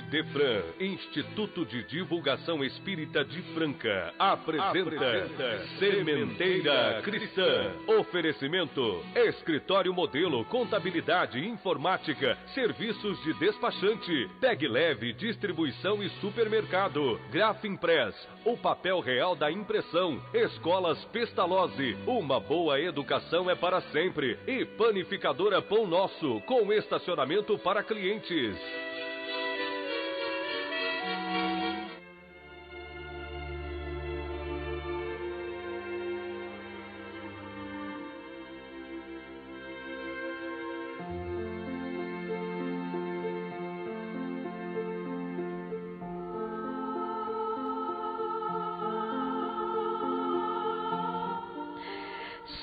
Idefran, Instituto de Divulgação Espírita de Franca, apresenta Sementeira Cristã. Oferecimento: Escritório Modelo, Contabilidade, Informática, Serviços de Despachante, Pegue Leve, Distribuição e Supermercado, Grafimpress, o papel real da impressão, Escolas Pestalozzi, uma boa educação é para sempre, e Panificadora Pão Nosso, com estacionamento para clientes.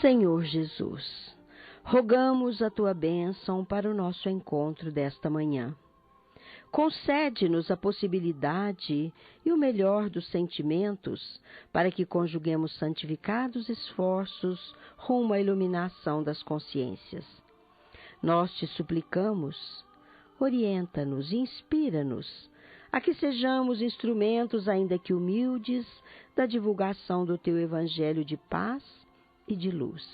Senhor Jesus, rogamos a Tua bênção para o nosso encontro desta manhã. Concede-nos a possibilidade e o melhor dos sentimentos para que conjuguemos santificados esforços rumo à iluminação das consciências. Nós te suplicamos, orienta-nos e inspira-nos a que sejamos instrumentos, ainda que humildes, da divulgação do Teu Evangelho de paz e de luz.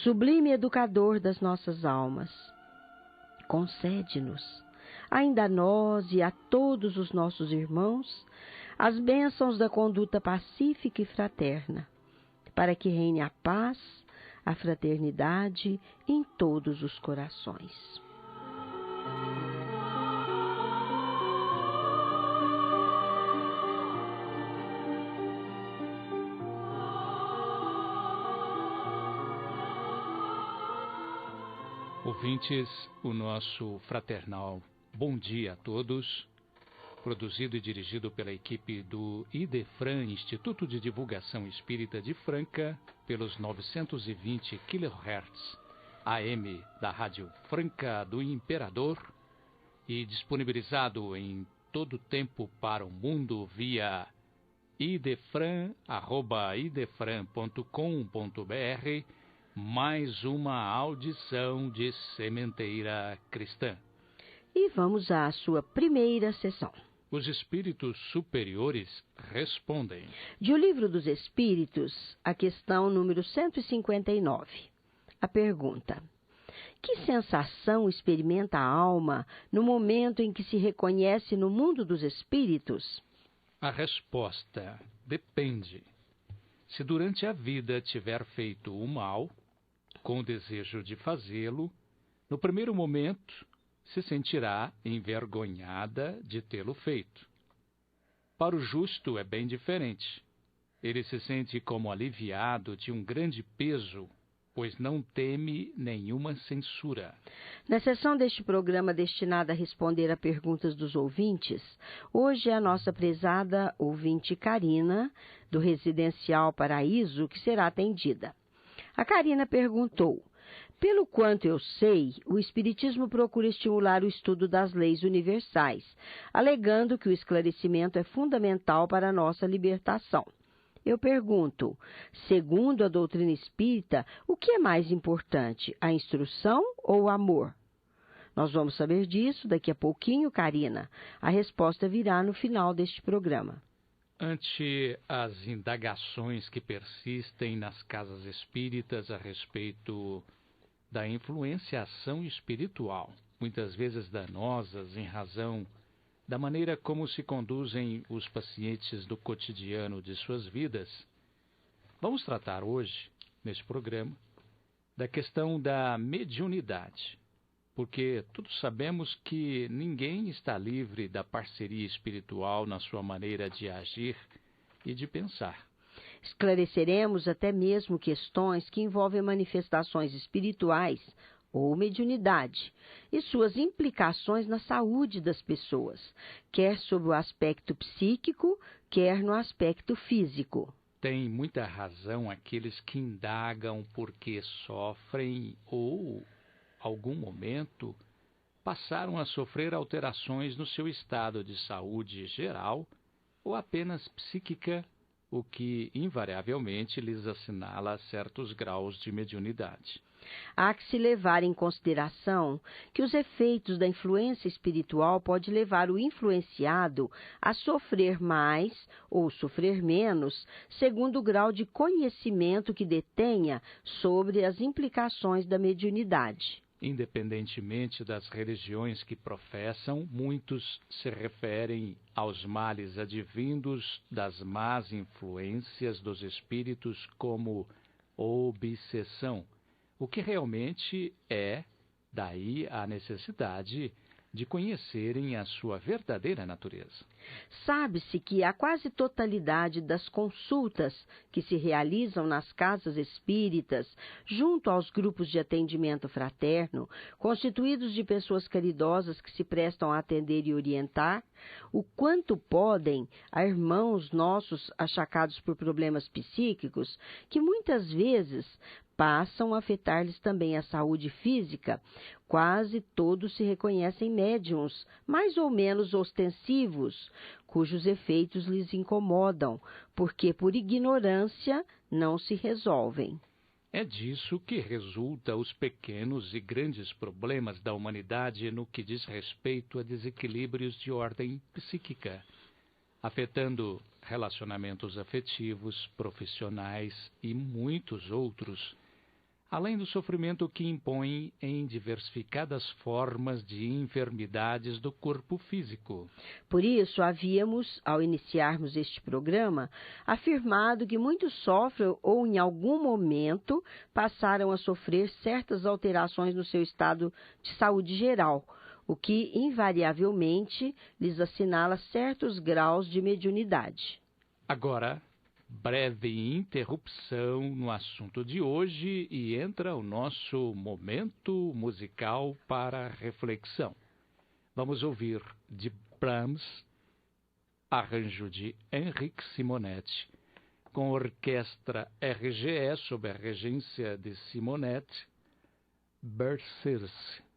Sublime educador das nossas almas, concede-nos, ainda a nós e a todos os nossos irmãos, as bênçãos da conduta pacífica e fraterna, para que reine a paz, a fraternidade em todos os corações. Ouvintes, o nosso fraternal bom dia a todos, produzido e dirigido pela equipe do Idefran, Instituto de Divulgação Espírita de Franca, pelos 920 kHz AM da Rádio Franca do Imperador e disponibilizado em todo tempo para o mundo via idefran@idefran.com.br. Mais uma audição de Sementeira Cristã. E vamos à sua primeira sessão. Os espíritos superiores respondem. De O Livro dos Espíritos, a questão número 159. A pergunta: que sensação experimenta a alma no momento em que se reconhece no mundo dos espíritos? A resposta: depende. Se durante a vida tiver feito o mal, com o desejo de fazê-lo, no primeiro momento se sentirá envergonhada de tê-lo feito. Para o justo é bem diferente. Ele se sente como aliviado de um grande peso, pois não teme nenhuma censura. Na sessão deste programa destinada a responder a perguntas dos ouvintes, hoje é a nossa prezada ouvinte Karina, do Residencial Paraíso, que será atendida. A Karina perguntou: pelo quanto eu sei, o Espiritismo procura estimular o estudo das leis universais, alegando que o esclarecimento é fundamental para a nossa libertação. Eu pergunto, segundo a doutrina espírita, o que é mais importante, a instrução ou o amor? Nós vamos saber disso daqui a pouquinho, Karina. A resposta virá no final deste programa. Ante as indagações que persistem nas casas espíritas a respeito da influência ação espiritual, muitas vezes danosas em razão da maneira como se conduzem os pacientes do cotidiano de suas vidas, vamos tratar hoje, neste programa, da questão da mediunidade, porque todos sabemos que ninguém está livre da parceria espiritual na sua maneira de agir e de pensar. Esclareceremos até mesmo questões que envolvem manifestações espirituais ou mediunidade e suas implicações na saúde das pessoas, quer sob o aspecto psíquico, quer no aspecto físico. Tem muita razão aqueles que indagam porque sofrem ou, algum momento, passaram a sofrer alterações no seu estado de saúde geral ou apenas psíquica, o que invariavelmente lhes assinala certos graus de mediunidade. Há que se levar em consideração que os efeitos da influência espiritual podem levar o influenciado a sofrer mais ou sofrer menos, segundo o grau de conhecimento que detenha sobre as implicações da mediunidade. Independentemente das religiões que professam, muitos se referem aos males advindos das más influências dos espíritos como obsessão, o que realmente é, daí a necessidade de conhecerem a sua verdadeira natureza. Sabe-se que a quase totalidade das consultas que se realizam nas casas espíritas, junto aos grupos de atendimento fraterno, constituídos de pessoas caridosas que se prestam a atender e orientar, o quanto podem a irmãos nossos achacados por problemas psíquicos, que muitas vezes passam a afetar-lhes também a saúde física, quase todos se reconhecem médiuns, mais ou menos ostensivos, cujos efeitos lhes incomodam, porque por ignorância não se resolvem. É disso que resulta os pequenos e grandes problemas da humanidade no que diz respeito a desequilíbrios de ordem psíquica, afetando relacionamentos afetivos, profissionais e muitos outros, além do sofrimento que impõe em diversificadas formas de enfermidades do corpo físico. Por isso, havíamos, ao iniciarmos este programa, afirmado que muitos sofrem ou em algum momento passaram a sofrer certas alterações no seu estado de saúde geral, o que invariavelmente lhes assinala certos graus de mediunidade. Agora, breve interrupção no assunto de hoje e entra o nosso momento musical para reflexão. Vamos ouvir de Brahms, arranjo de Henrique Simonetti, com orquestra RGE sob a regência de Simonetti, Berceuse.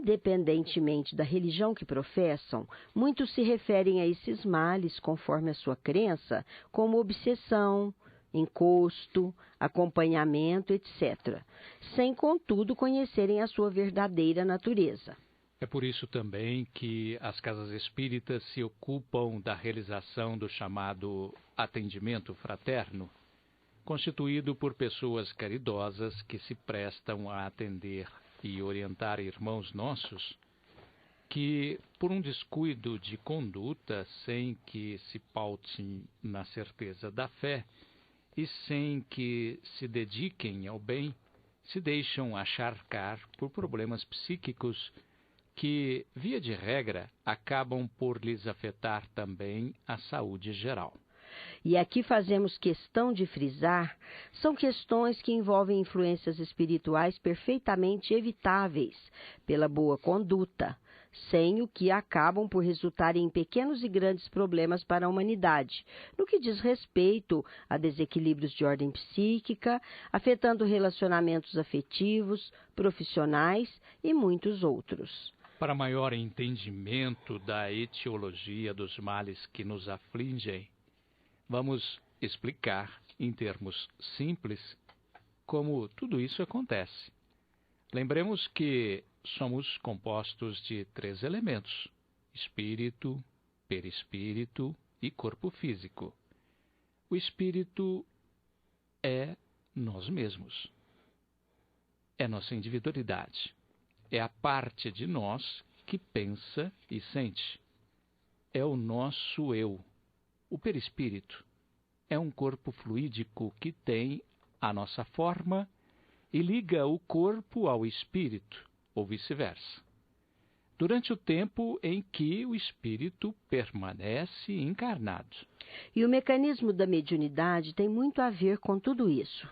independentemente da religião que professam, muitos se referem a esses males, conforme a sua crença, como obsessão, encosto, acompanhamento, etc., sem, contudo, conhecerem a sua verdadeira natureza. É por isso também que as casas espíritas se ocupam da realização do chamado atendimento fraterno, constituído por pessoas caridosas que se prestam a atender e orientar irmãos nossos que, por um descuido de conduta, sem que se pautem na certeza da fé e sem que se dediquem ao bem, se deixam acharcar por problemas psíquicos que, via de regra, acabam por lhes afetar também a saúde geral. E aqui fazemos questão de frisar, são questões que envolvem influências espirituais perfeitamente evitáveis pela boa conduta, sem o que acabam por resultar em pequenos e grandes problemas para a humanidade, no que diz respeito a desequilíbrios de ordem psíquica, afetando relacionamentos afetivos, profissionais e muitos outros. Para maior entendimento da etiologia dos males que nos afligem, vamos explicar, em termos simples, como tudo isso acontece. Lembremos que somos compostos de 3 elementos: espírito, perispírito e corpo físico. O espírito é nós mesmos, é nossa individualidade. É a parte de nós que pensa e sente. É o nosso eu. O perispírito é um corpo fluídico que tem a nossa forma e liga o corpo ao espírito, ou vice-versa, durante o tempo em que o espírito permanece encarnado. E o mecanismo da mediunidade tem muito a ver com tudo isso.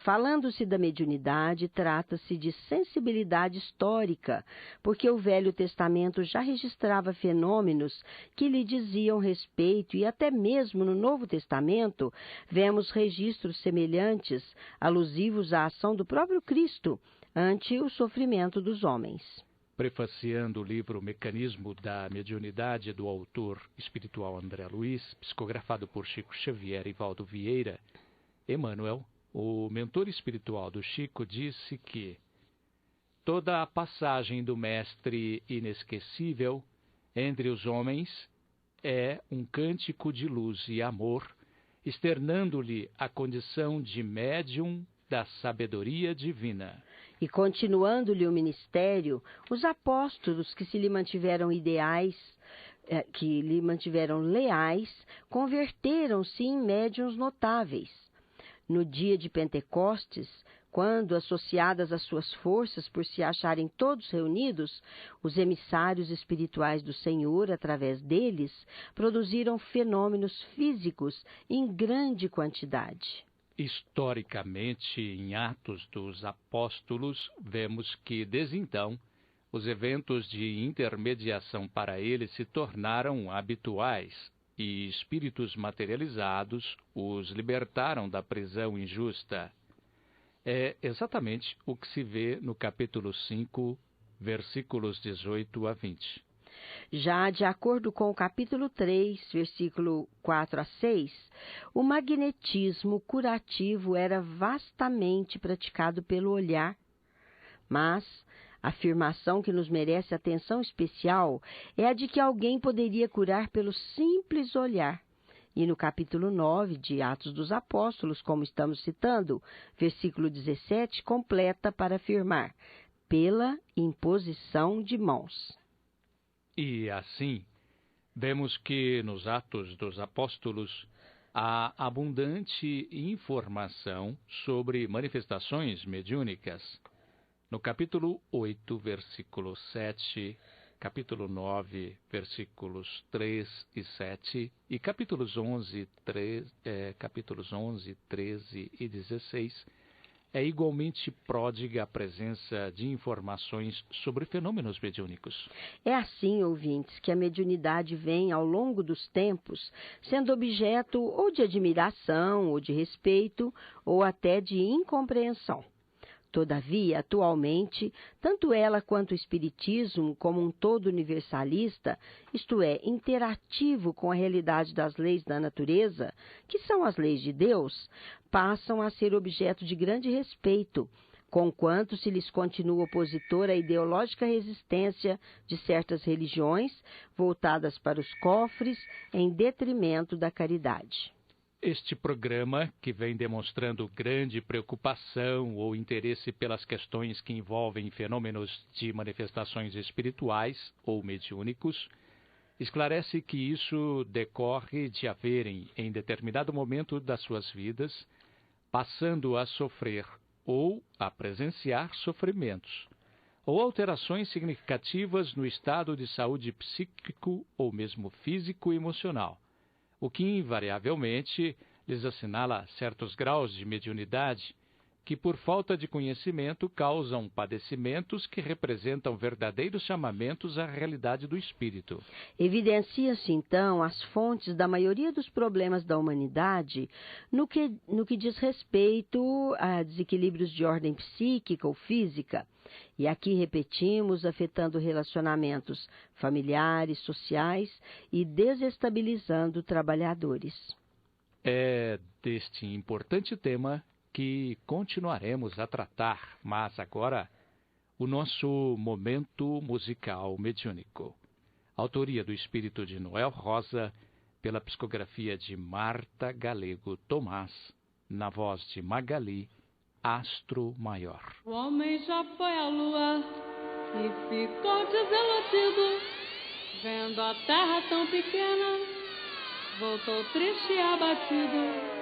Falando-se da mediunidade, trata-se de sensibilidade histórica, porque o Velho Testamento já registrava fenômenos que lhe diziam respeito e até mesmo no Novo Testamento vemos registros semelhantes, alusivos à ação do próprio Cristo ante o sofrimento dos homens. Prefaciando o livro Mecanismo da Mediunidade, do autor espiritual André Luiz, psicografado por Chico Xavier e Valdo Vieira, Emmanuel, o mentor espiritual do Chico, disse que toda a passagem do Mestre inesquecível entre os homens é um cântico de luz e amor, externando-lhe a condição de médium da sabedoria divina. E continuando-lhe o ministério, os apóstolos que lhe mantiveram leais, converteram-se em médiuns notáveis. No dia de Pentecostes, quando, associadas às suas forças por se acharem todos reunidos, os emissários espirituais do Senhor, através deles, produziram fenômenos físicos em grande quantidade. Historicamente, em Atos dos Apóstolos, vemos que, desde então, os eventos de intermediação para eles se tornaram habituais e espíritos materializados os libertaram da prisão injusta. É exatamente o que se vê no capítulo 5, versículos 18 a 20. Já de acordo com o capítulo 3, versículo 4 a 6, o magnetismo curativo era vastamente praticado pelo olhar, mas a afirmação que nos merece atenção especial é a de que alguém poderia curar pelo simples olhar. E no capítulo 9 de Atos dos Apóstolos, como estamos citando, versículo 17, completa para afirmar, pela imposição de mãos. E assim, vemos que nos Atos dos Apóstolos há abundante informação sobre manifestações mediúnicas. No capítulo 8, versículo 7, capítulo 9, versículos 3 e 7, e capítulos 11, 13 e 16, é igualmente pródiga a presença de informações sobre fenômenos mediúnicos. É assim, ouvintes, que a mediunidade vem, ao longo dos tempos, sendo objeto ou de admiração, ou de respeito, ou até de incompreensão. Todavia, atualmente, tanto ela quanto o Espiritismo, como um todo universalista, isto é, interativo com a realidade das leis da natureza, que são as leis de Deus, passam a ser objeto de grande respeito, conquanto se lhes continua opositor à ideológica resistência de certas religiões voltadas para os cofres em detrimento da caridade. Este programa, que vem demonstrando grande preocupação ou interesse pelas questões que envolvem fenômenos de manifestações espirituais ou mediúnicos, esclarece que isso decorre de haverem, em determinado momento das suas vidas, passando a sofrer ou a presenciar sofrimentos, ou alterações significativas no estado de saúde psíquico ou mesmo físico e emocional, o que invariavelmente lhes assinala certos graus de mediunidade que, por falta de conhecimento, causam padecimentos que representam verdadeiros chamamentos à realidade do espírito. Evidencia-se, então, as fontes da maioria dos problemas da humanidade no que diz respeito a desequilíbrios de ordem psíquica ou física. E aqui repetimos, afetando relacionamentos familiares, sociais e desestabilizando trabalhadores. É deste importante tema que continuaremos a tratar, mas agora o nosso momento musical mediúnico. Autoria do Espírito de Noel Rosa, pela psicografia de Marta Galego Tomás, na voz de Magali, Astro Maior. O homem já foi à lua e ficou desiludido, vendo a terra tão pequena, voltou triste e abatido.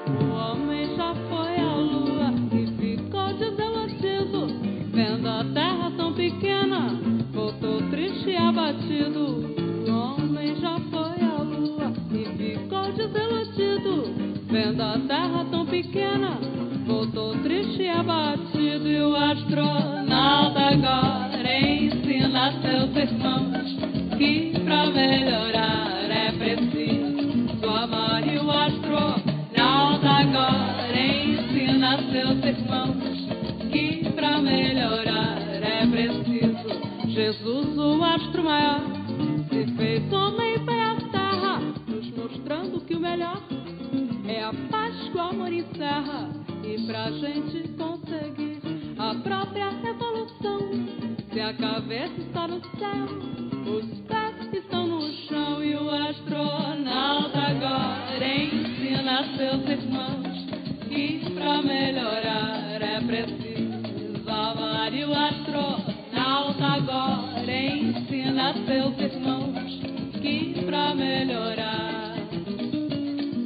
O homem já foi à lua e ficou desiludido, vendo a terra tão pequena, voltou triste e abatido. O homem já foi à lua e ficou desiludido, vendo a terra tão pequena, voltou triste e abatido. E o astronauta agora ensina seus irmãos que pra melhorar é preciso amar. E o astronauta agora ensina seus irmãos que pra melhorar é preciso. Jesus, o astro maior, se fez homem e veio à terra, nos mostrando que o melhor é a paz que o amor encerra. E pra gente conseguir a própria revolução, se a cabeça está no céu, os pés estão no chão. E o astronauta agora ensina seus irmãos que pra melhorar é preciso amar. E o astronauta agora ensina seus irmãos que pra melhorar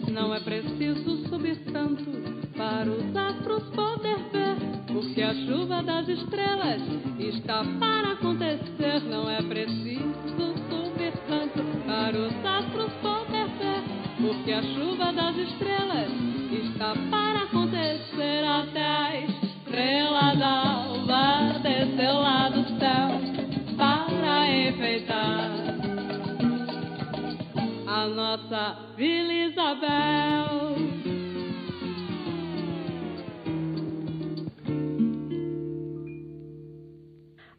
não é preciso subir tanto para os astros poder ver, porque a chuva das estrelas está para acontecer. Não é preciso subir tanto para os astros poder ver, porque a chuva das estrelas está para acontecer. Até a estrela d'alva desceu lá do céu para enfeitar a nossa Vila Isabel.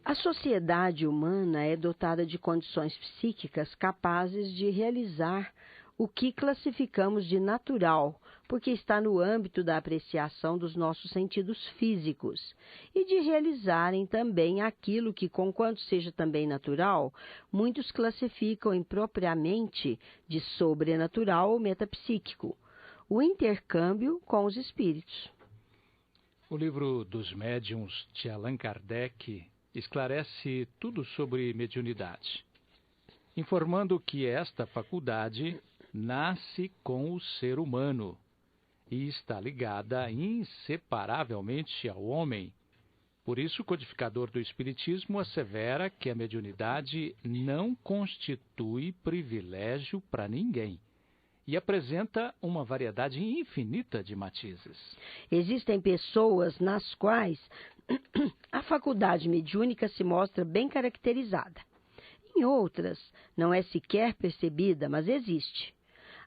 A sociedade humana é dotada de condições psíquicas capazes de realizar o que classificamos de natural, porque está no âmbito da apreciação dos nossos sentidos físicos, e de realizarem também aquilo que, conquanto seja também natural, muitos classificam impropriamente de sobrenatural ou metapsíquico, o intercâmbio com os espíritos. O livro dos Médiuns de Allan Kardec esclarece tudo sobre mediunidade, informando que esta faculdade nasce com o ser humano e está ligada inseparavelmente ao homem. Por isso, o codificador do Espiritismo assevera que a mediunidade não constitui privilégio para ninguém e apresenta uma variedade infinita de matizes. Existem pessoas nas quais a faculdade mediúnica se mostra bem caracterizada. Em outras, não é sequer percebida, mas existe.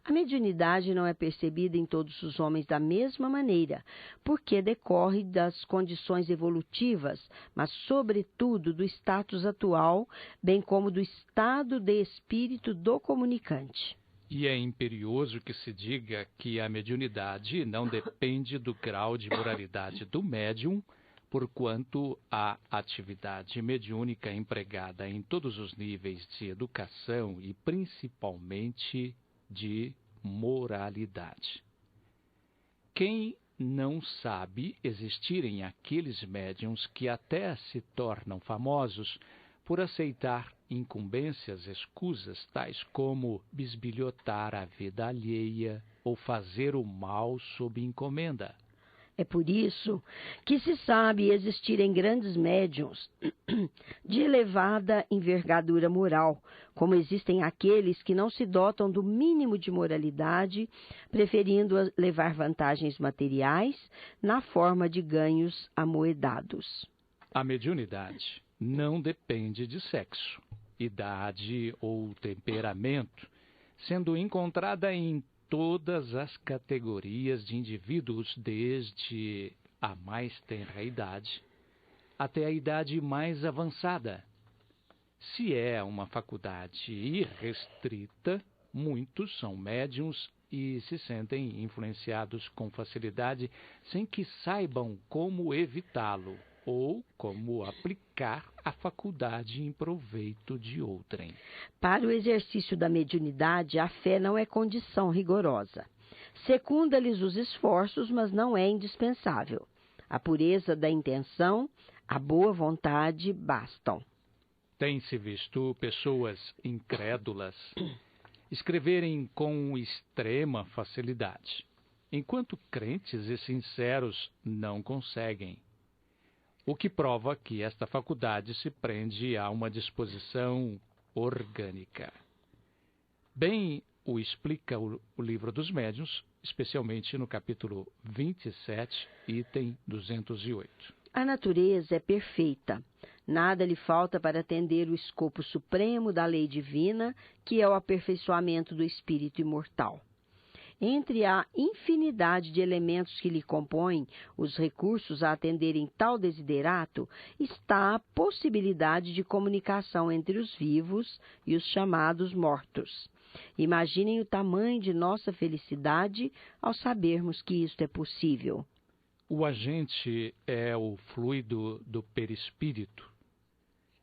A mediunidade não é percebida em todos os homens da mesma maneira, porque decorre das condições evolutivas, mas sobretudo do status atual, bem como do estado de espírito do comunicante. E é imperioso que se diga que a mediunidade não depende do grau de moralidade do médium, porquanto a atividade mediúnica é empregada em todos os níveis de educação e principalmente de moralidade. Quem não sabe existirem aqueles médiuns que até se tornam famosos por aceitar incumbências escusas, tais como bisbilhotar a vida alheia ou fazer o mal sob encomenda. É por isso que se sabe existirem grandes médiuns de elevada envergadura moral, como existem aqueles que não se dotam do mínimo de moralidade, preferindo levar vantagens materiais na forma de ganhos amoedados. A mediunidade não depende de sexo, idade ou temperamento, sendo encontrada em todas as categorias de indivíduos, desde a mais tenra idade até a idade mais avançada. Se é uma faculdade irrestrita, muitos são médiuns e se sentem influenciados com facilidade sem que saibam como evitá-lo ou como aplicar a faculdade em proveito de outrem. Para o exercício da mediunidade, a fé não é condição rigorosa. Secunda-lhes os esforços, mas não é indispensável. A pureza da intenção, a boa vontade bastam. Tem-se visto pessoas incrédulas escreverem com extrema facilidade, enquanto crentes e sinceros não conseguem. O que prova que esta faculdade se prende a uma disposição orgânica. Bem o explica o Livro dos Médiuns, especialmente no capítulo 27, item 208. A natureza é perfeita. Nada lhe falta para atender o escopo supremo da lei divina, que é o aperfeiçoamento do espírito imortal. Entre a infinidade de elementos que lhe compõem os recursos a atenderem tal desiderato, está a possibilidade de comunicação entre os vivos e os chamados mortos. Imaginem o tamanho de nossa felicidade ao sabermos que isto é possível. O agente é o fluido do perispírito.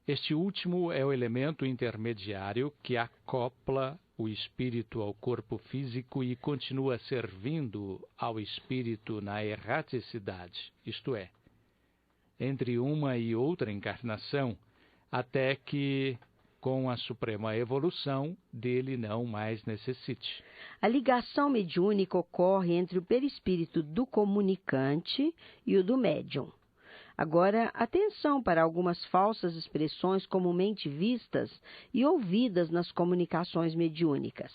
Este último é o elemento intermediário que acopla o espírito ao corpo físico e continua servindo ao espírito na erraticidade, isto é, entre uma e outra encarnação, até que, com a suprema evolução, dele não mais necessite. A ligação mediúnica ocorre entre o perispírito do comunicante e o do médium. Agora, atenção para algumas falsas expressões comumente vistas e ouvidas nas comunicações mediúnicas.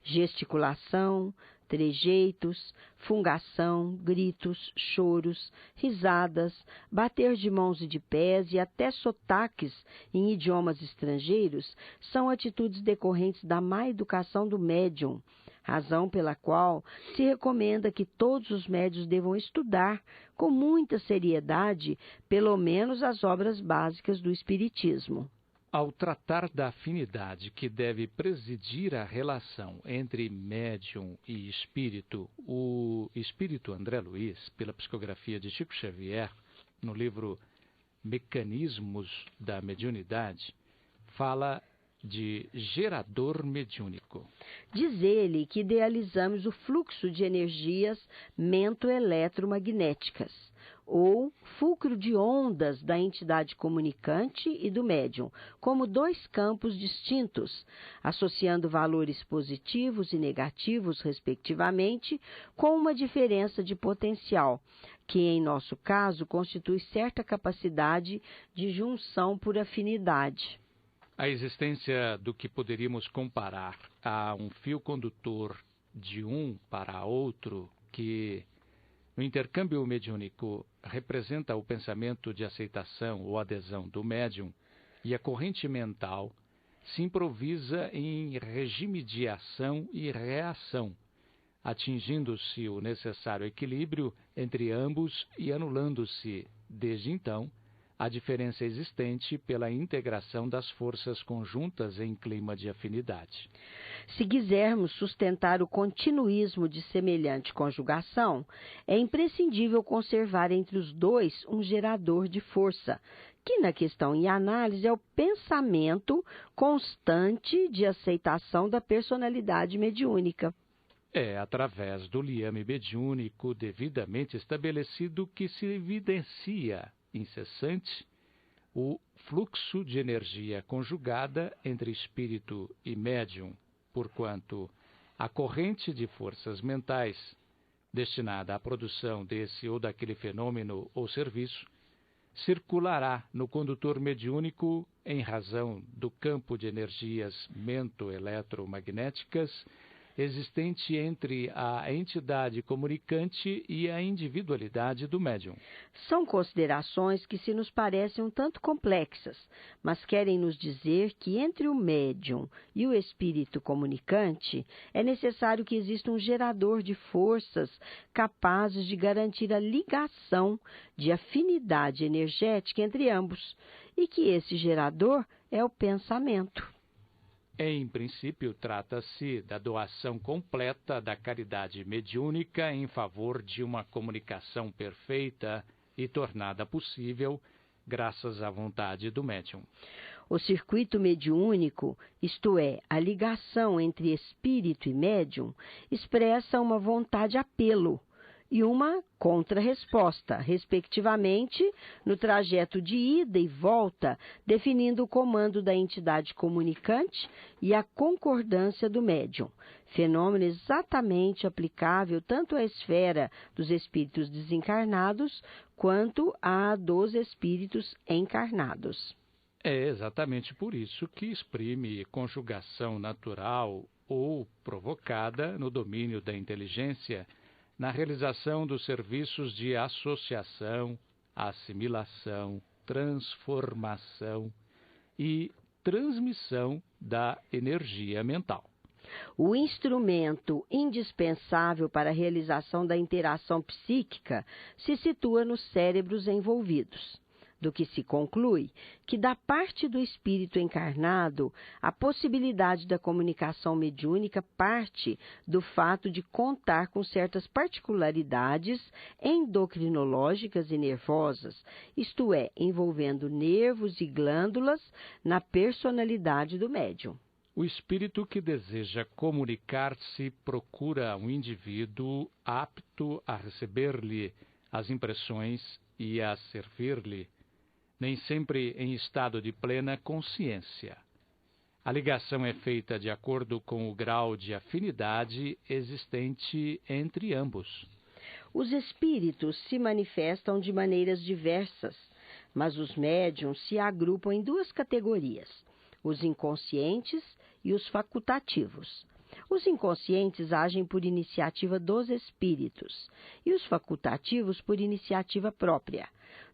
Gesticulação, trejeitos, fungação, gritos, choros, risadas, bater de mãos e de pés e até sotaques em idiomas estrangeiros são atitudes decorrentes da má educação do médium, razão pela qual se recomenda que todos os médiuns devam estudar com muita seriedade, pelo menos as obras básicas do Espiritismo. Ao tratar da afinidade que deve presidir a relação entre médium e espírito, o espírito André Luiz, pela psicografia de Chico Xavier, no livro Mecanismos da Mediunidade, fala de gerador mediúnico. Diz ele que idealizamos o fluxo de energias mento-eletromagnéticas, ou fulcro de ondas da entidade comunicante e do médium, como dois campos distintos, associando valores positivos e negativos, respectivamente, com uma diferença de potencial, que, em nosso caso, constitui certa capacidade de junção por afinidade. A existência do que poderíamos comparar a um fio condutor de um para outro que, no intercâmbio mediúnico, representa o pensamento de aceitação ou adesão do médium e a corrente mental se improvisa em regime de ação e reação, atingindo-se o necessário equilíbrio entre ambos e anulando-se, desde então, a diferença existente pela integração das forças conjuntas em clima de afinidade. Se quisermos sustentar o continuismo de semelhante conjugação, é imprescindível conservar entre os dois um gerador de força, que na questão em análise é o pensamento constante de aceitação da personalidade mediúnica. É através do liame mediúnico devidamente estabelecido que se evidencia incessante o fluxo de energia conjugada entre espírito e médium, porquanto a corrente de forças mentais destinada à produção desse ou daquele fenômeno ou serviço circulará no condutor mediúnico em razão do campo de energias mento-eletromagnéticas existente entre a entidade comunicante e a individualidade do médium. São considerações que se nos parecem um tanto complexas, mas querem nos dizer que entre o médium e o espírito comunicante é necessário que exista um gerador de forças capazes de garantir a ligação de afinidade energética entre ambos, e que esse gerador é o pensamento. Em princípio, trata-se da doação completa da caridade mediúnica em favor de uma comunicação perfeita e tornada possível graças à vontade do médium. O circuito mediúnico, isto é, a ligação entre espírito e médium, expressa uma vontade-apelo e uma contra-resposta, respectivamente, no trajeto de ida e volta, definindo o comando da entidade comunicante e a concordância do médium, fenômeno exatamente aplicável tanto à esfera dos espíritos desencarnados quanto à dos espíritos encarnados. É exatamente por isso que exprime conjugação natural ou provocada no domínio da inteligência, na realização dos serviços de associação, assimilação, transformação e transmissão da energia mental. O instrumento indispensável para a realização da interação psíquica se situa nos cérebros envolvidos, do que se conclui que, da parte do espírito encarnado, a possibilidade da comunicação mediúnica parte do fato de contar com certas particularidades endocrinológicas e nervosas, isto é, envolvendo nervos e glândulas na personalidade do médium. O espírito que deseja comunicar-se procura um indivíduo apto a receber-lhe as impressões e a servir-lhe, nem sempre em estado de plena consciência. A ligação é feita de acordo com o grau de afinidade existente entre ambos. Os espíritos se manifestam de maneiras diversas, mas os médiuns se agrupam em duas categorias: os inconscientes e os facultativos. Os inconscientes agem por iniciativa dos espíritos e os facultativos por iniciativa própria.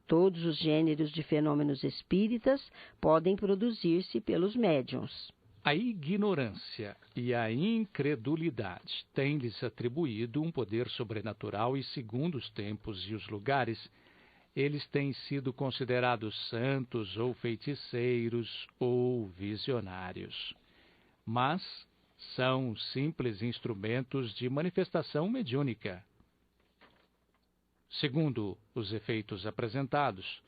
Todos os gêneros de fenômenos espíritas podem produzir-se pelos médiuns. A ignorância e a incredulidade têm-lhes atribuído um poder sobrenatural e, segundo os tempos e os lugares, eles têm sido considerados santos ou feiticeiros ou visionários. Mas são simples instrumentos de manifestação mediúnica. Segundo os efeitos apresentados,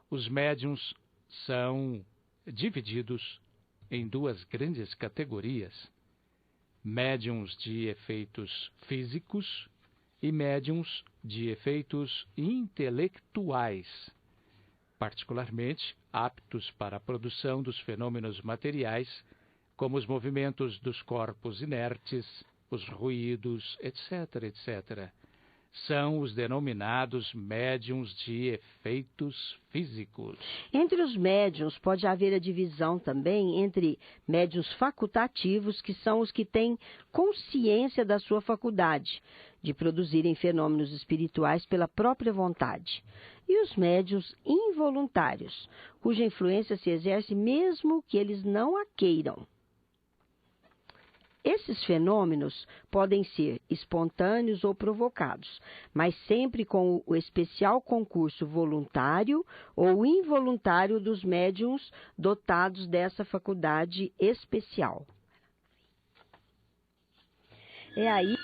os médiuns são divididos em duas grandes categorias: médiuns de efeitos físicos e médiuns de efeitos intelectuais, particularmente aptos para a produção dos fenômenos materiais, como os movimentos dos corpos inertes, os ruídos, etc., etc. São os denominados médiuns de efeitos físicos. Entre os médiuns pode haver a divisão também entre médiuns facultativos, que são os que têm consciência da sua faculdade, de produzirem fenômenos espirituais pela própria vontade, e os médiuns involuntários, cuja influência se exerce mesmo que eles não a queiram. Esses fenômenos podem ser espontâneos ou provocados, mas sempre com o especial concurso voluntário ou involuntário dos médiuns dotados dessa faculdade especial. É aí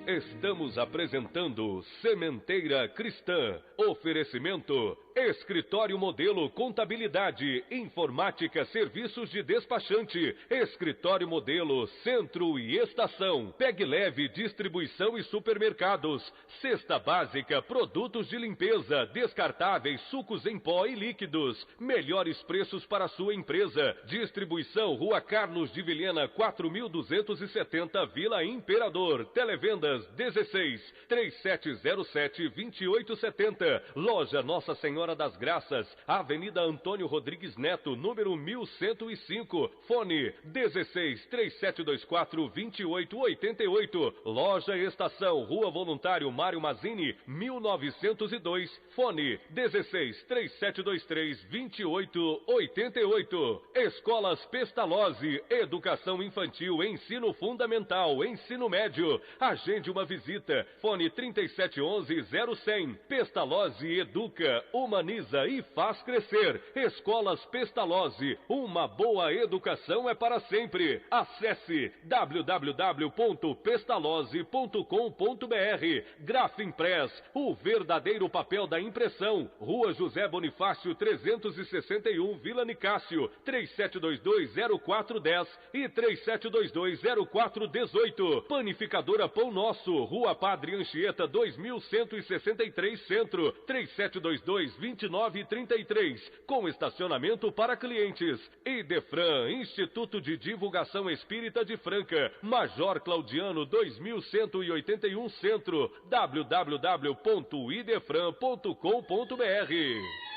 Estamos apresentando Sementeira Cristã. Oferecimento: Escritório Modelo Contabilidade, Informática, Serviços de Despachante, Escritório Modelo Centro e Estação, Pegue Leve Distribuição e Supermercados, Cesta Básica, Produtos de Limpeza, Descartáveis, Sucos em Pó e Líquidos, melhores preços para sua empresa. Distribuição Rua Carlos de Vilhena 4270, Vila Imperador. Televendas 16 3707 2870. Loja Nossa Senhora das Graças, Avenida Antônio Rodrigues Neto, número 1105. Fone 16 3724 2888. Loja Estação, Rua Voluntário Mário Mazzini, 1902. Fone 16 3723 2888. Escolas Pestalozzi, Educação Infantil, Ensino Fundamental, Ensino Médio. Agende uma visita. Fone 3711-0100. Pestalozzi educa, humaniza e faz crescer. Escolas Pestalozzi, uma boa educação é para sempre. Acesse www.pestalozzi.com.br. Grafimpress, o verdadeiro papel da impressão. Rua José Bonifácio 361, Vila Nicásio, 3722-0410 e 3722-0418. Panificadora Pão Nosso, Rua Padre Anchieta 2163 Centro, 3722-2933, com estacionamento para clientes. Idefran, Instituto de Divulgação Espírita de Franca, Major Claudiano 2181 Centro, www.idefran.com.br.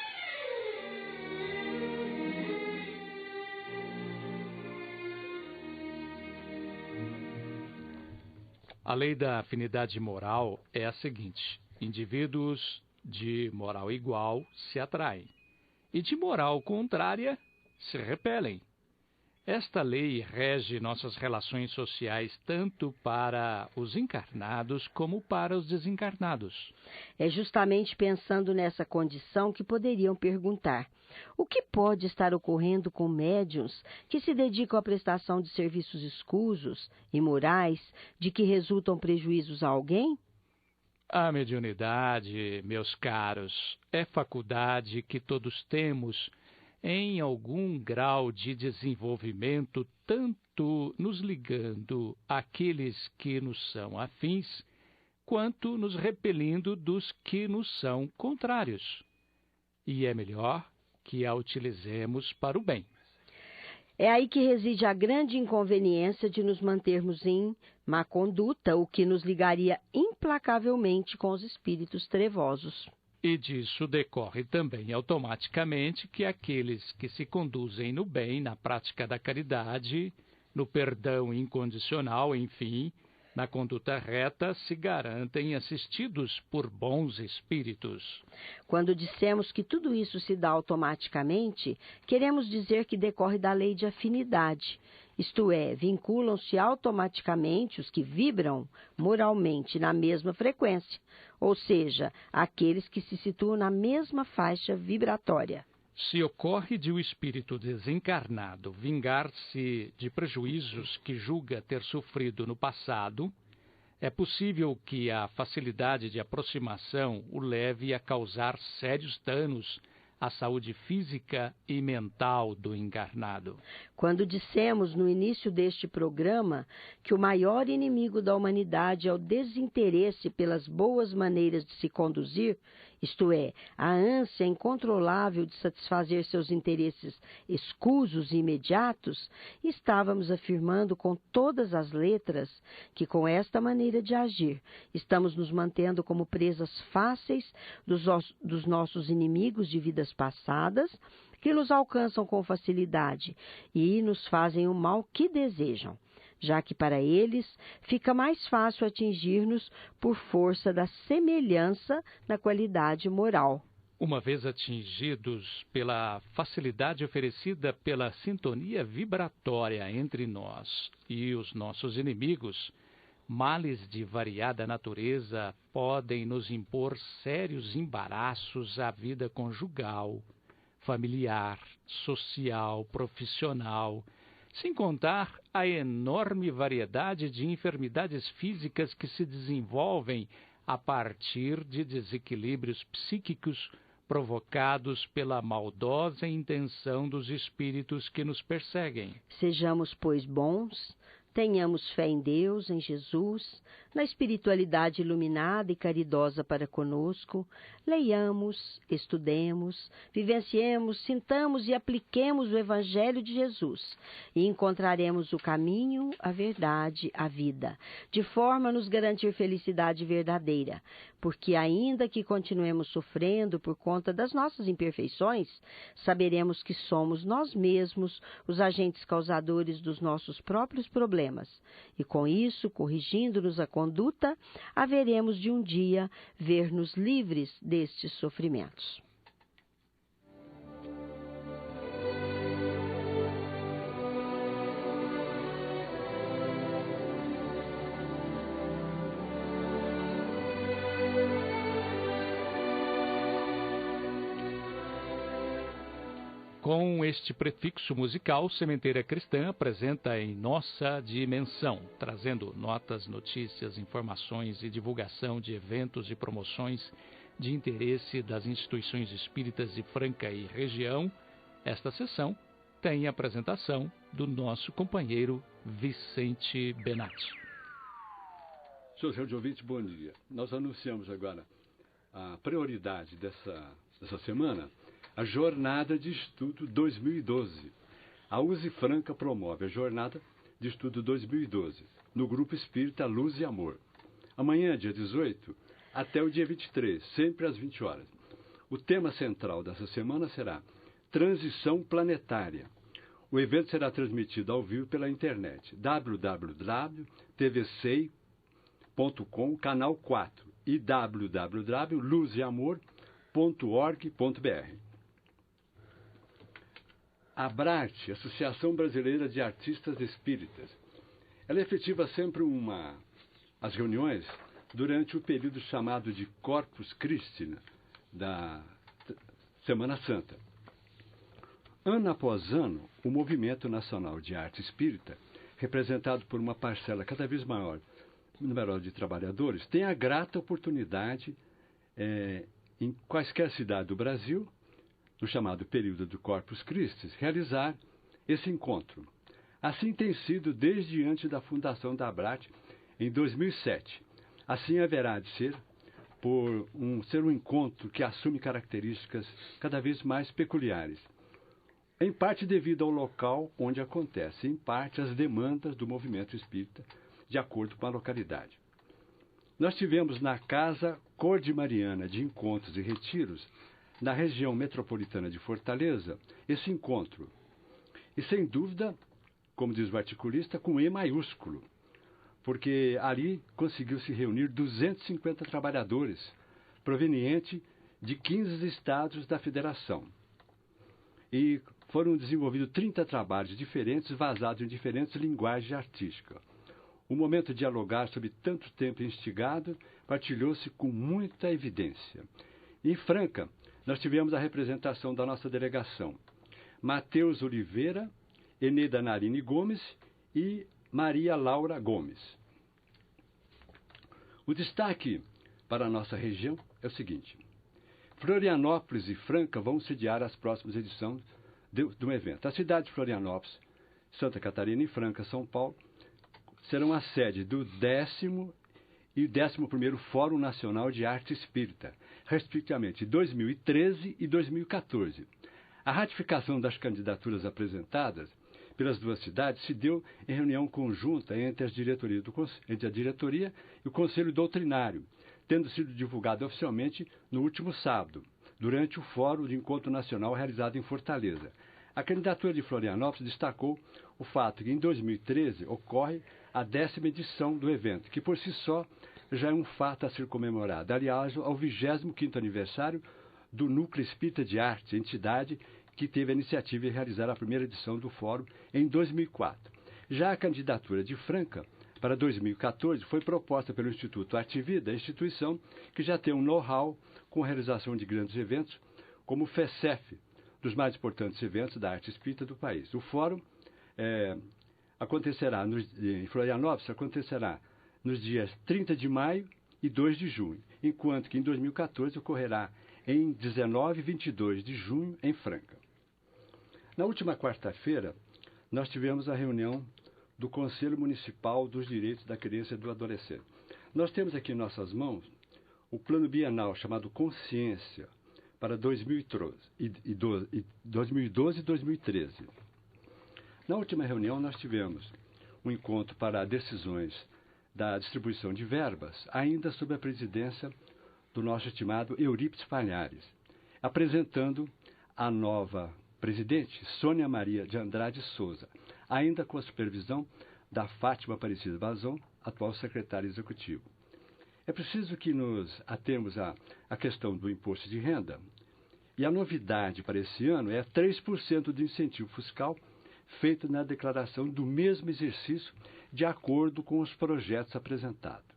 A lei da afinidade moral é a seguinte: indivíduos de moral igual se atraem, e de moral contrária se repelem. Esta lei rege nossas relações sociais tanto para os encarnados como para os desencarnados. É justamente pensando nessa condição que poderiam perguntar: o que pode estar ocorrendo com médiuns que se dedicam à prestação de serviços escusos, imorais, de que resultam prejuízos a alguém? A mediunidade, meus caros, é faculdade que todos temos em algum grau de desenvolvimento, tanto nos ligando àqueles que nos são afins, quanto nos repelindo dos que nos são contrários. E é melhor que a utilizemos para o bem. É aí que reside a grande inconveniência de nos mantermos em má conduta, o que nos ligaria implacavelmente com os espíritos trevosos. E disso decorre também automaticamente que aqueles que se conduzem no bem, na prática da caridade, no perdão incondicional, enfim, na conduta reta, se garantem assistidos por bons espíritos. Quando dissemos que tudo isso se dá automaticamente, queremos dizer que decorre da lei de afinidade. Isto é, vinculam-se automaticamente os que vibram moralmente na mesma frequência, ou seja, aqueles que se situam na mesma faixa vibratória. Se ocorre de o espírito desencarnado vingar-se de prejuízos que julga ter sofrido no passado, é possível que a facilidade de aproximação o leve a causar sérios danos à saúde física e mental do encarnado. Quando dissemos no início deste programa que o maior inimigo da humanidade é o desinteresse pelas boas maneiras de se conduzir, isto é, a ânsia incontrolável de satisfazer seus interesses escusos e imediatos, estávamos afirmando com todas as letras que, com esta maneira de agir, estamos nos mantendo como presas fáceis dos nossos inimigos de vidas passadas, que nos alcançam com facilidade e nos fazem o mal que desejam, já que para eles fica mais fácil atingir-nos por força da semelhança na qualidade moral. Uma vez atingidos pela facilidade oferecida pela sintonia vibratória entre nós e os nossos inimigos, males de variada natureza podem nos impor sérios embaraços à vida conjugal, familiar, social, profissional, sem contar a enorme variedade de enfermidades físicas que se desenvolvem a partir de desequilíbrios psíquicos provocados pela maldosa intenção dos espíritos que nos perseguem. Sejamos, pois, bons, tenhamos fé em Deus, em Jesus, na espiritualidade iluminada e caridosa para conosco, leiamos, estudemos, vivenciemos, sintamos e apliquemos o Evangelho de Jesus e encontraremos o caminho, a verdade, a vida, de forma a nos garantir felicidade verdadeira, porque ainda que continuemos sofrendo por conta das nossas imperfeições, saberemos que somos nós mesmos os agentes causadores dos nossos próprios problemas, e com isso, corrigindo-nos a conduta, haveremos de um dia ver-nos livres destes sofrimentos. Com este prefixo musical, Sementeira Cristã apresenta em Nossa Dimensão, trazendo notas, notícias, informações e divulgação de eventos e promoções de interesse das instituições espíritas de Franca e região. Esta sessão tem a apresentação do nosso companheiro Vicente Benatti. Senhor rádio ouvinte, bom dia. Nós anunciamos agora a prioridade dessa semana, a Jornada de Estudo 2012. A USE Franca promove a Jornada de Estudo 2012 no Grupo Espírita Luz e Amor. Amanhã, dia 18, até o dia 23, sempre às 20 horas. O tema central dessa semana será Transição Planetária. O evento será transmitido ao vivo pela internet, www.tvcei.com, canal 4 e www.luzeamor.org.br. A ABRAT, Associação Brasileira de Artistas Espíritas, ela efetiva sempre as reuniões durante o período chamado de Corpus Christi, da Semana Santa. Ano após ano, o Movimento Nacional de Arte Espírita, representado por uma parcela cada vez maior, numerosa de trabalhadores, tem a grata oportunidade, em quaisquer cidades do Brasil, no chamado período do Corpus Christi, realizar esse encontro. Assim tem sido desde antes da fundação da ABRAT, em 2007. Assim haverá de ser, ser um encontro que assume características cada vez mais peculiares, em parte devido ao local onde acontece, em parte às demandas do movimento espírita, de acordo com a localidade. Nós tivemos na Casa Cordimariana de Encontros e Retiros, na região metropolitana de Fortaleza, esse encontro. E sem dúvida, como diz o articulista, com E maiúsculo, porque ali conseguiu se reunir 250 trabalhadores, provenientes de 15 estados da federação. E foram desenvolvidos 30 trabalhos diferentes, vazados em diferentes linguagens artísticas. O momento de dialogar sobre tanto tempo instigado partilhou-se com muita evidência. Em Franca, nós tivemos a representação da nossa delegação, Matheus Oliveira, Eneda Narine Gomes e Maria Laura Gomes. O destaque para a nossa região é o seguinte: Florianópolis e Franca vão sediar as próximas edições do evento. A cidade de Florianópolis, Santa Catarina e Franca, São Paulo, serão a sede do 10º e o 11º Fórum Nacional de Arte Espírita, respectivamente 2013 e 2014. A ratificação das candidaturas apresentadas pelas duas cidades se deu em reunião conjunta entre a diretoria e o Conselho Doutrinário, tendo sido divulgado oficialmente no último sábado, durante o Fórum de Encontro Nacional realizado em Fortaleza. A candidatura de Florianópolis destacou o fato que em 2013 ocorre a 10ª edição do evento, que por si só já é um fato a ser comemorado, aliás, ao 25º aniversário do Núcleo Espírita de Arte, entidade que teve a iniciativa de realizar a primeira edição do Fórum em 2004. Já a candidatura de Franca para 2014 foi proposta pelo Instituto Arte e Vida, instituição que já tem um know-how com a realização de grandes eventos, como o FECEF, dos mais importantes eventos da arte espírita do país. O Fórum acontecerá em Florianópolis, acontecerá nos dias 30 de maio e 2 de junho, enquanto que em 2014 ocorrerá em 19 e 22 de junho em Franca. Na última quarta-feira, nós tivemos a reunião do Conselho Municipal dos Direitos da Criança e do Adolescente. Nós temos aqui em nossas mãos o plano bienal chamado Consciência para 2012 e 2013. Na última reunião, nós tivemos um encontro para decisões da distribuição de verbas, ainda sob a presidência do nosso estimado Eurípides Palhares, apresentando a nova presidente, Sônia Maria de Andrade Souza, ainda com a supervisão da Fátima Aparecida Bazão, atual secretária executivo. É preciso que nos atemos à questão do imposto de renda, e a novidade para esse ano é 3% de incentivo fiscal feito na declaração do mesmo exercício de acordo com os projetos apresentados.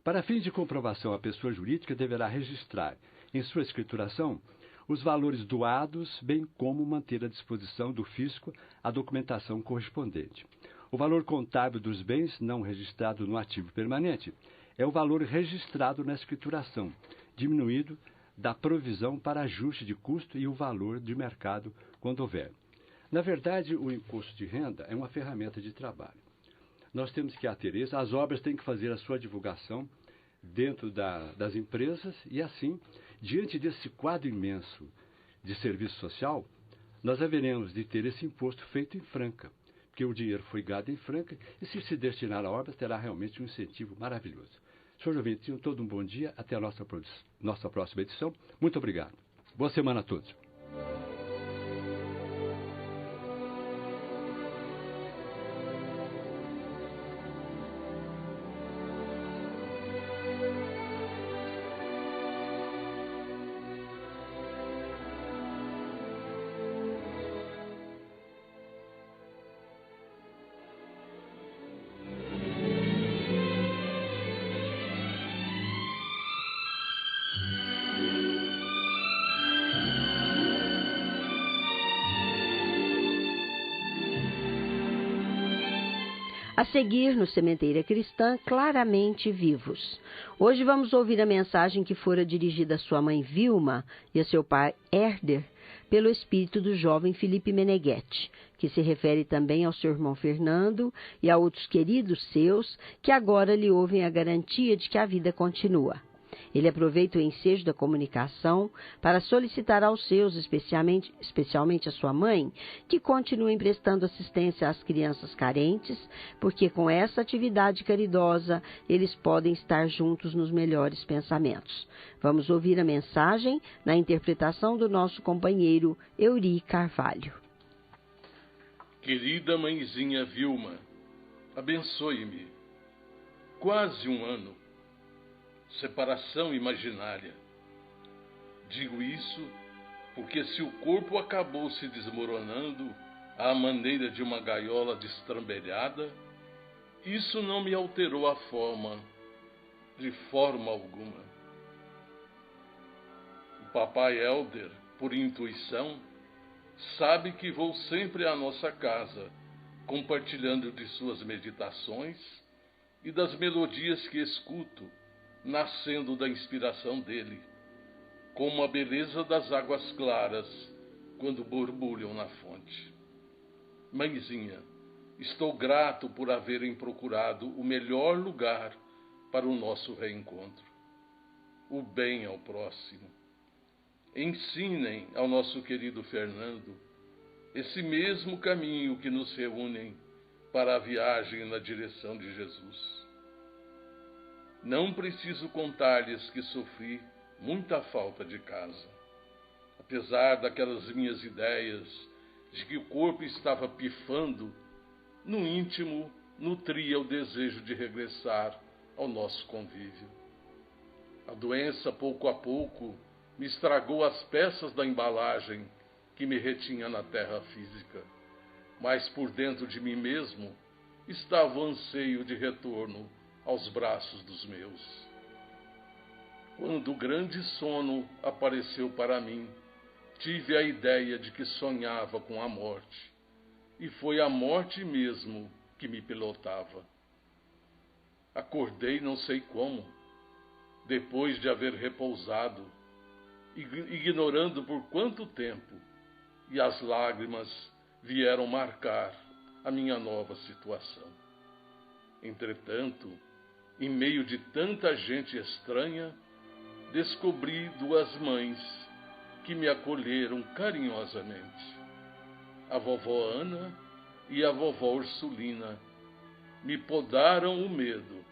Para fins de comprovação, a pessoa jurídica deverá registrar em sua escrituração os valores doados, bem como manter à disposição do fisco a documentação correspondente. O valor contábil dos bens não registrado no ativo permanente é o valor registrado na escrituração, diminuído da provisão para ajuste de custo e o valor de mercado, quando houver. Na verdade, o imposto de renda é uma ferramenta de trabalho. Nós temos que ater isso, as obras têm que fazer a sua divulgação dentro das empresas e, assim, diante desse quadro imenso de serviço social, nós haveremos de ter esse imposto feito em Franca, porque o dinheiro foi gado em Franca e, se destinar a obras, terá realmente um incentivo maravilhoso. Senhor Joventinho, todo um bom dia, até a nossa próxima edição. Muito obrigado. Boa semana a todos. A seguir, no Sementeira Cristã, Claramente Vivos. Hoje vamos ouvir a mensagem que fora dirigida à sua mãe Vilma e a seu pai Herder, pelo espírito do jovem Felipe Meneghetti, que se refere também ao seu irmão Fernando e a outros queridos seus, que agora lhe ouvem a garantia de que a vida continua. Ele aproveita o ensejo da comunicação para solicitar aos seus, especialmente a sua mãe, que continuem prestando assistência às crianças carentes, porque com essa atividade caridosa eles podem estar juntos nos melhores pensamentos. Vamos ouvir a mensagem na interpretação do nosso companheiro Euri Carvalho. Querida mãezinha Vilma, abençoe-me. Quase um ano. Separação imaginária. Digo isso porque se o corpo acabou se desmoronando à maneira de uma gaiola destrambelhada, isso não me alterou a forma, de forma alguma. O papai Helder, por intuição, sabe que vou sempre à nossa casa, compartilhando de suas meditações e das melodias que escuto, nascendo da inspiração dele, como a beleza das águas claras quando borbulham na fonte. Mãezinha, estou grato por haverem procurado o melhor lugar para o nosso reencontro. O bem ao próximo. Ensinem ao nosso querido Fernando esse mesmo caminho que nos reúnem para a viagem na direção de Jesus. Não preciso contar-lhes que sofri muita falta de casa. Apesar daquelas minhas ideias de que o corpo estava pifando, no íntimo nutria o desejo de regressar ao nosso convívio. A doença, pouco a pouco, me estragou as peças da embalagem que me retinha na terra física, mas por dentro de mim mesmo estava o anseio de retorno aos braços dos meus. Quando o grande sono apareceu para mim, tive a ideia de que sonhava com a morte, e foi a morte mesmo que me pilotava. Acordei não sei como, depois de haver repousado, ignorando por quanto tempo, e as lágrimas vieram marcar a minha nova situação. Entretanto, em meio de tanta gente estranha, descobri duas mães que me acolheram carinhosamente. A vovó Ana e a vovó Ursulina me podaram o medo,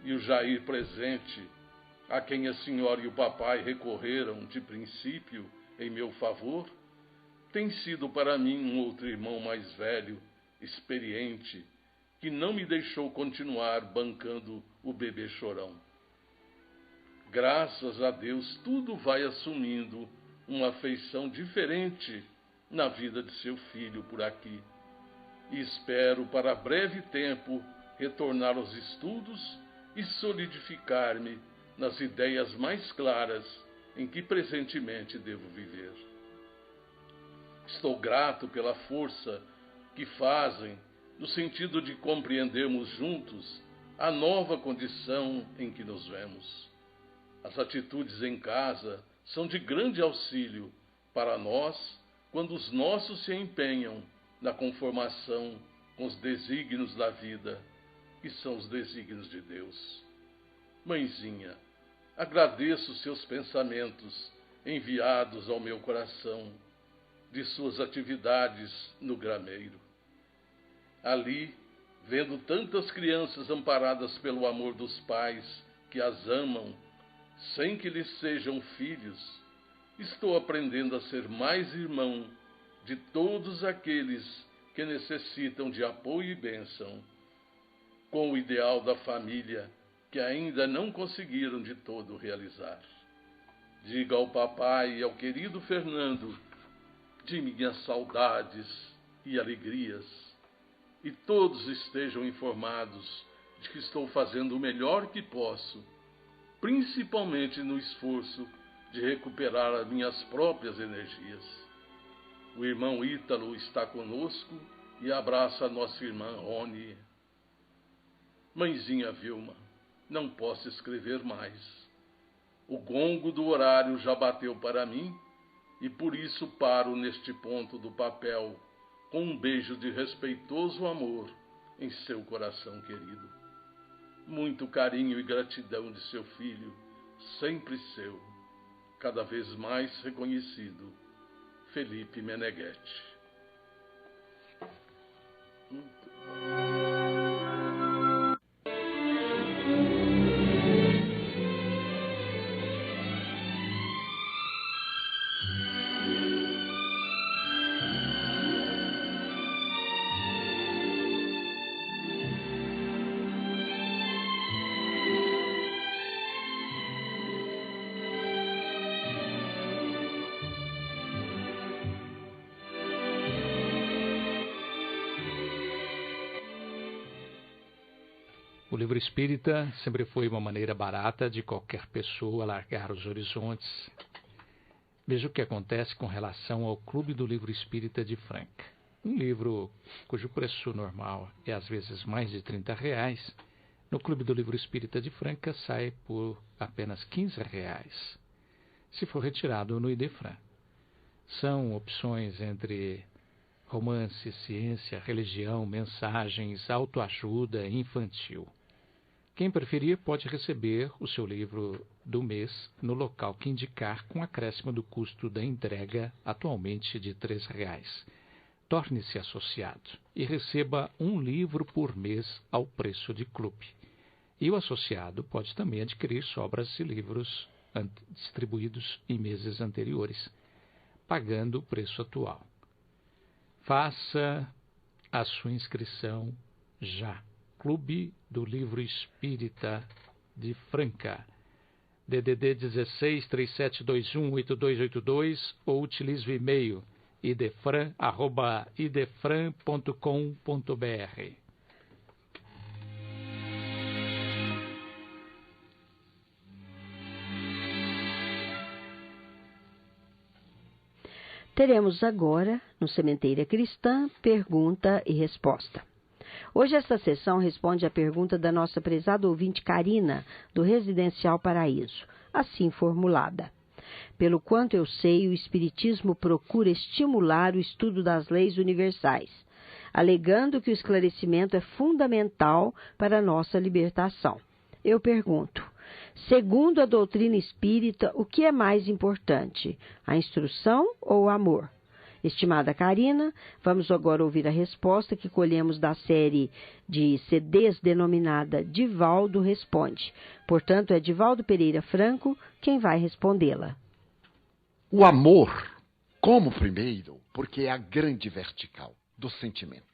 e o Jair presente, a quem a senhora e o papai recorreram de princípio em meu favor, tem sido para mim um outro irmão mais velho, experiente, que não me deixou continuar bancando o bebê chorão. Graças a Deus, tudo vai assumindo uma feição diferente na vida de seu filho por aqui. E espero, para breve tempo, retornar aos estudos e solidificar-me nas ideias mais claras em que presentemente devo viver. Estou grato pela força que fazem no sentido de compreendermos juntos a nova condição em que nos vemos. As atitudes em casa são de grande auxílio para nós quando os nossos se empenham na conformação com os desígnios da vida, que são os desígnios de Deus. Mãezinha, agradeço seus pensamentos enviados ao meu coração de suas atividades no grameiro. Ali, vendo tantas crianças amparadas pelo amor dos pais que as amam, sem que lhes sejam filhos, estou aprendendo a ser mais irmão de todos aqueles que necessitam de apoio e bênção, com o ideal da família que ainda não conseguiram de todo realizar. Diga ao papai e ao querido Fernando de minhas saudades e alegrias, e todos estejam informados de que estou fazendo o melhor que posso, principalmente no esforço de recuperar as minhas próprias energias. O irmão Ítalo está conosco e abraça a nossa irmã Rony. Mãezinha Vilma, não posso escrever mais. O gongo do horário já bateu para mim e por isso paro neste ponto do papel com um beijo de respeitoso amor em seu coração querido. Muito carinho e gratidão de seu filho, sempre seu, cada vez mais reconhecido, Felipe Meneghetti. O livro espírita sempre foi uma maneira barata de qualquer pessoa alargar os horizontes. Veja o que acontece com relação ao Clube do Livro Espírita de Franca. Um livro cujo preço normal é às vezes mais de R$30, no Clube do Livro Espírita de Franca sai por apenas R$15, se for retirado no Idefran. São opções entre romance, ciência, religião, mensagens, autoajuda e infantil. Quem preferir pode receber o seu livro do mês no local que indicar, com acréscimo do custo da entrega, atualmente de R$ 3,00. Torne-se associado e receba um livro por mês ao preço de clube. E o associado pode também adquirir sobras de livros distribuídos em meses anteriores, pagando o preço atual. Faça a sua inscrição já. Clube do Livro Espírita de Franca. DDD 16 3721 8282 ou utilize o e-mail idefran@idefran.com.br. Teremos agora, no Sementeira Cristã, pergunta e resposta. Hoje esta sessão responde à pergunta da nossa prezada ouvinte Karina, do Residencial Paraíso, assim formulada. Pelo quanto eu sei, o Espiritismo procura estimular o estudo das leis universais, alegando que o esclarecimento é fundamental para a nossa libertação. Eu pergunto, segundo a doutrina espírita, o que é mais importante, a instrução ou o amor? Estimada Karina, vamos agora ouvir a resposta que colhemos da série de CDs denominada Divaldo Responde. Portanto, é Divaldo Pereira Franco quem vai respondê-la. O amor, como primeiro, porque é a grande vertical do sentimento.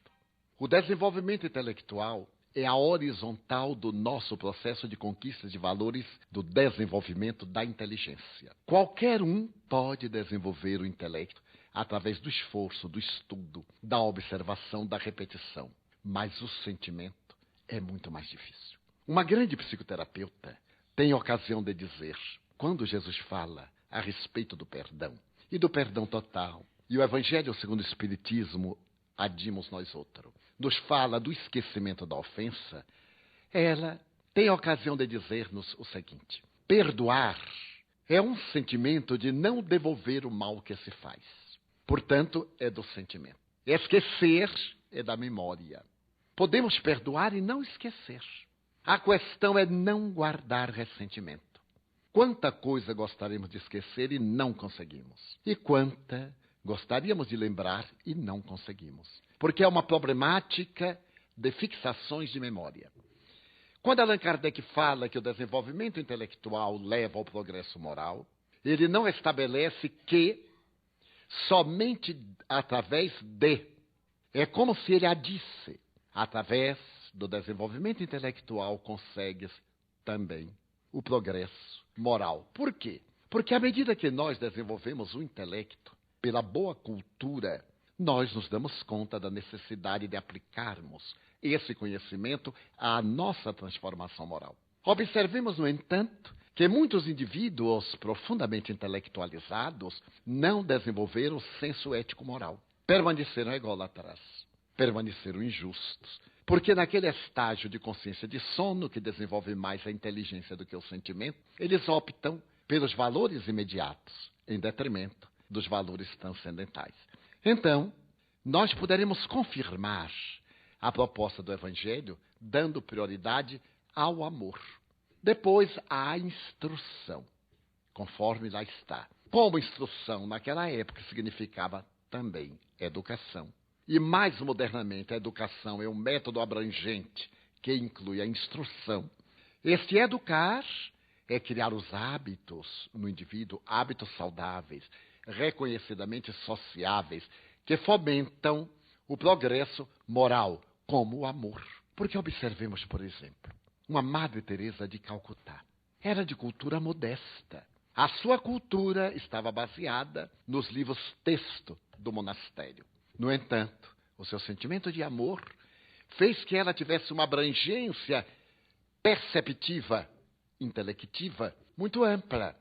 O desenvolvimento intelectual é a horizontal do nosso processo de conquista de valores do desenvolvimento da inteligência. Qualquer um pode desenvolver o intelecto através do esforço, do estudo, da observação, da repetição. Mas o sentimento é muito mais difícil. Uma grande psicoterapeuta tem ocasião de dizer, quando Jesus fala a respeito do perdão, e do perdão total, e o Evangelho segundo o Espiritismo, adimos nós outro, nos fala do esquecimento da ofensa, ela tem ocasião de dizer-nos o seguinte, perdoar é um sentimento de não devolver o mal que se faz. Portanto, é do sentimento. Esquecer é da memória. Podemos perdoar e não esquecer. A questão é não guardar ressentimento. Quanta coisa gostaríamos de esquecer e não conseguimos. E quanta gostaríamos de lembrar e não conseguimos. Porque é uma problemática de fixações de memória. Quando Allan Kardec fala que o desenvolvimento intelectual leva ao progresso moral, ele não estabelece que somente através de. É como se ele adisse. Através do desenvolvimento intelectual consegue também o progresso moral. Por quê? Porque à medida que nós desenvolvemos o intelecto, pela boa cultura, nós nos damos conta da necessidade de aplicarmos esse conhecimento à nossa transformação moral. Observemos, no entanto, que muitos indivíduos profundamente intelectualizados não desenvolveram o senso ético-moral. Permaneceram ególatras, permaneceram injustos, porque naquele estágio de consciência de sono, que desenvolve mais a inteligência do que o sentimento, eles optam pelos valores imediatos, em detrimento dos valores transcendentais. Então, nós poderemos confirmar a proposta do Evangelho, dando prioridade ao amor. Depois, à instrução, conforme lá está. Como instrução, naquela época, significava também educação. E mais modernamente, a educação é um método abrangente que inclui a instrução. Este educar é criar os hábitos no indivíduo, hábitos saudáveis, reconhecidamente sociáveis, que fomentam o progresso moral, como o amor. Porque observemos, por exemplo, uma Madre Teresa de Calcutá. Era de cultura modesta. A sua cultura estava baseada nos livros texto do monastério. No entanto, o seu sentimento de amor fez que ela tivesse uma abrangência perceptiva, intelectiva, muito ampla.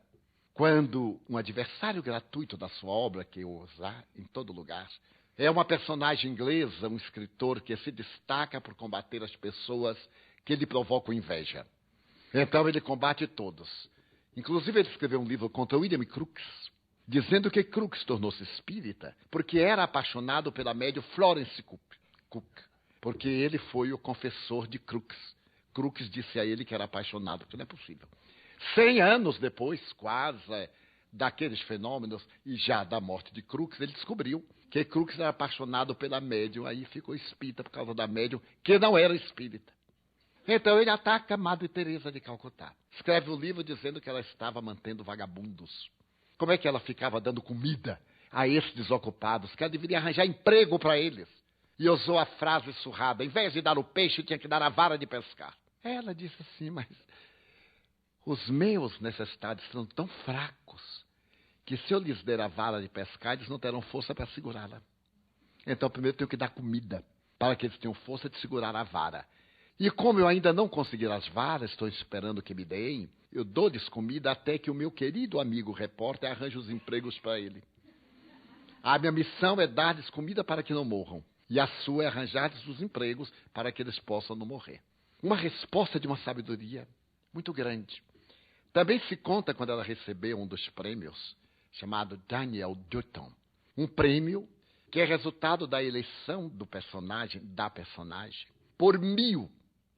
Quando um adversário gratuito da sua obra, que usa em todo lugar, é uma personagem inglesa, um escritor que se destaca por combater as pessoas que lhe provocam inveja. Então ele combate todos. Inclusive ele escreveu um livro contra William Crookes, dizendo que Crookes tornou-se espírita porque era apaixonado pela médium Florence Cook, porque ele foi o confessor de Crookes. Crookes disse a ele que era apaixonado, porque não é possível. 100 anos depois, quase, daqueles fenômenos e já da morte de Crookes, ele descobriu que Crookes era apaixonado pela médium, aí ficou espírita por causa da médium, que não era espírita. Então ele ataca a Madre Teresa de Calcutá. Escreve um livro dizendo que ela estava mantendo vagabundos. Como é que ela ficava dando comida a esses desocupados, que ela deveria arranjar emprego para eles. E usou a frase surrada, em vez de dar o peixe, tinha que dar a vara de pescar. Ela disse assim, mas os meus necessitados são tão fracos que se eu lhes der a vara de pescar, eles não terão força para segurá-la. Então primeiro eu tenho que dar comida, para que eles tenham força de segurar a vara. E como eu ainda não consegui as varas, estou esperando que me deem, eu dou-lhes comida até que o meu querido amigo repórter arranje os empregos para ele. A minha missão é dar-lhes comida para que não morram. E a sua é arranjar-lhes os empregos para que eles possam não morrer. Uma resposta de uma sabedoria muito grande. Também se conta quando ela recebeu um dos prêmios, chamado Daniel Dutton. Um prêmio que é resultado da eleição da personagem, por 1000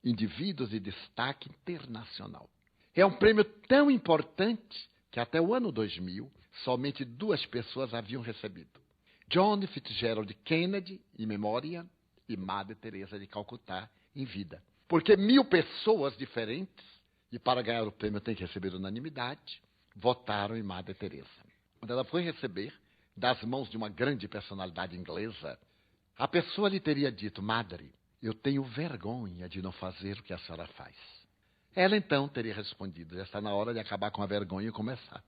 indivíduos de destaque internacional. É um prêmio tão importante que até o ano 2000, somente 2 pessoas haviam recebido. John Fitzgerald Kennedy, em memória, e Madre Teresa de Calcutá, em vida. Porque 1000 pessoas diferentes, e para ganhar o prêmio tem que receber unanimidade, votaram em Madre Teresa. Quando ela foi receber, das mãos de uma grande personalidade inglesa, a pessoa lhe teria dito, Madre, eu tenho vergonha de não fazer o que a senhora faz. Ela então teria respondido, já está na hora de acabar com a vergonha e começar.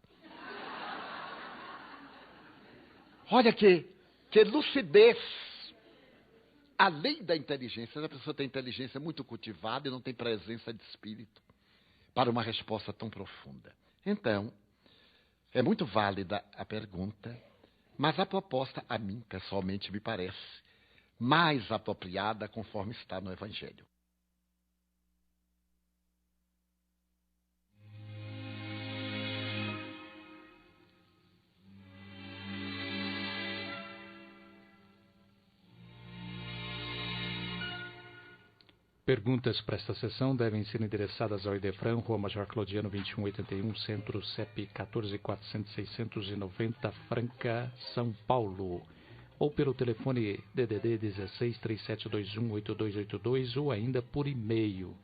Olha que lucidez. Além da inteligência, a pessoa tem inteligência muito cultivada e não tem presença de espírito para uma resposta tão profunda. Então, é muito válida a pergunta, mas a proposta, a mim, pessoalmente, me parece mais apropriada conforme está no Evangelho. Perguntas para esta sessão devem ser endereçadas ao Idefran, Rua Major Claudiano, 2181, Centro, CEP 14.400.690, Franca, São Paulo. Ou pelo telefone DDD 16 37218282 ou ainda por e-mail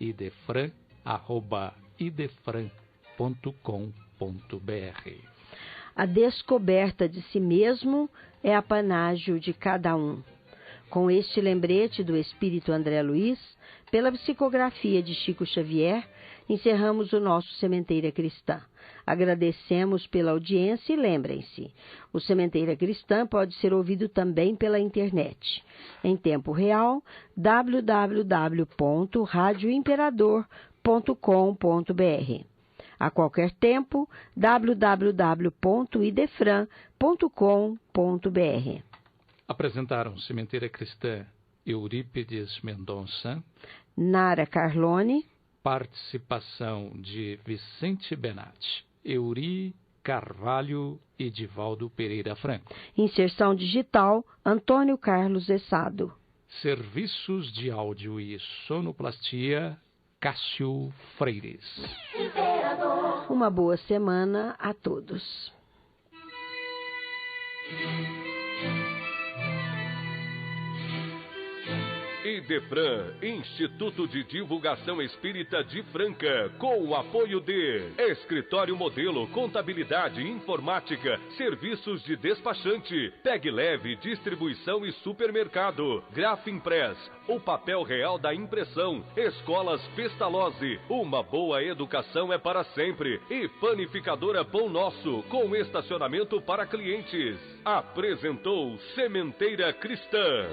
idefran@idefran.com.br. A descoberta de si mesmo é apanágio de cada um. Com este lembrete do Espírito André Luiz, pela psicografia de Chico Xavier, encerramos o nosso Sementeira Cristã. Agradecemos pela audiência e lembrem-se, o Sementeira Cristã pode ser ouvido também pela internet. Em tempo real, www.radioimperador.com.br. A qualquer tempo, www.idefran.com.br. Apresentaram Sementeira Cristã Eurípides Mendonça, Nara Carlone, participação de Vicente Benatti, Euri Carvalho e Divaldo Pereira Franco. Inserção digital, Antônio Carlos Essado. Serviços de áudio e sonoplastia, Cássio Freires. Uma boa semana a todos. Idefran, Instituto de Divulgação Espírita de Franca, com o apoio de Escritório Modelo, Contabilidade, Informática, Serviços de Despachante, Peg Leve, Distribuição e Supermercado, Grafimpress, o papel real da impressão, Escolas Pestalozzi, uma boa educação é para sempre, e Panificadora Pão Nosso, com estacionamento para clientes. Apresentou Sementeira Cristã.